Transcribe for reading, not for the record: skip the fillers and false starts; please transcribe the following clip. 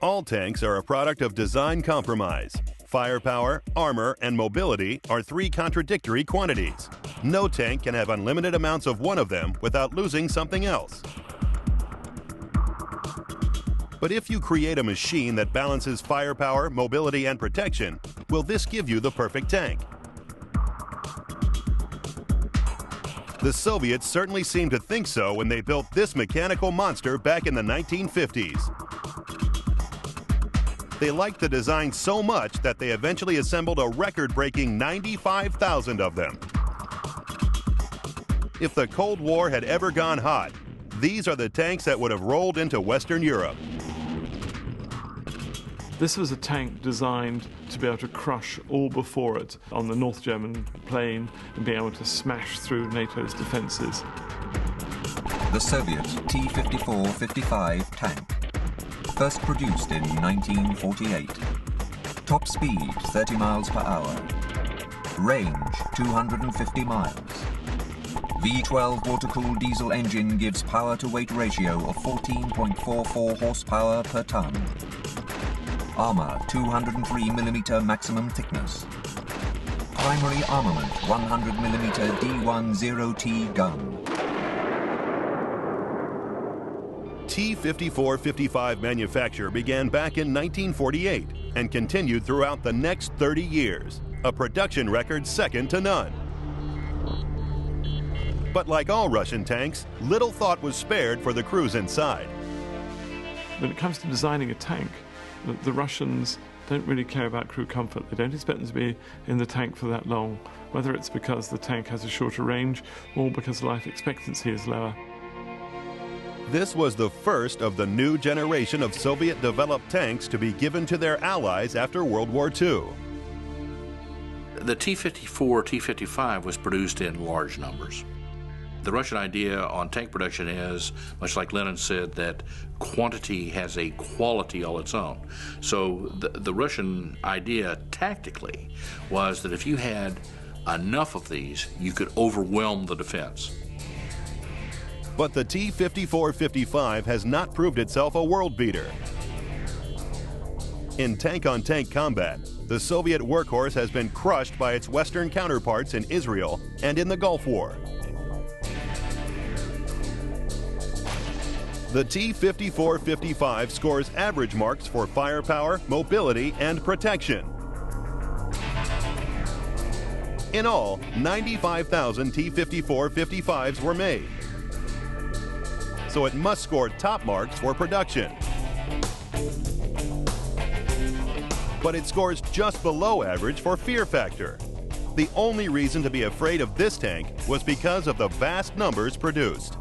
All tanks are a product of design compromise. Firepower, armor, and mobility are three contradictory quantities. No tank can have unlimited amounts of one of them without losing something else. But if you create a machine that balances firepower, mobility, and protection, will this give you the perfect tank? The Soviets certainly seemed to think so when they built this mechanical monster back in the 1950s. They liked the design so much that they eventually assembled a record-breaking 95,000 of them. If the Cold War had ever gone hot, these are the tanks that would have rolled into Western Europe. This was a tank designed to be able to crush all before it on the North German plain and be able to smash through NATO's defences. The Soviet T-54-55 tank, first produced in 1948. Top speed 30 miles per hour. Range 250 miles. V12 water-cooled diesel engine gives power-to-weight ratio of 14.44 horsepower per ton. Armor 203mm maximum thickness. Primary armament 100mm D10T gun. T-54-55 manufacture began back in 1948 and continued throughout the next 30 years, a production record second to none. But like all Russian tanks, little thought was spared for the crews inside. When it comes to designing a tank, the Russians don't really care about crew comfort. They don't expect them to be in the tank for that long, whether it's because the tank has a shorter range or because life expectancy is lower. This was the first of the new generation of Soviet-developed tanks to be given to their allies after World War II. The T-54, T-55 was produced in large numbers. The Russian idea on tank production is, much like Lenin said, that quantity has a quality all its own. So the Russian idea tactically was that if you had enough of these, you could overwhelm the defense. But the T-54-55 has not proved itself a world beater. In tank-on-tank combat, the Soviet workhorse has been crushed by its Western counterparts in Israel and in the Gulf War. The T-54-55 scores average marks for firepower, mobility, and protection. In all, 95,000 T-54-55s were made. So it must score top marks for production. But it scores just below average for fear factor. The only reason to be afraid of this tank was because of the vast numbers produced.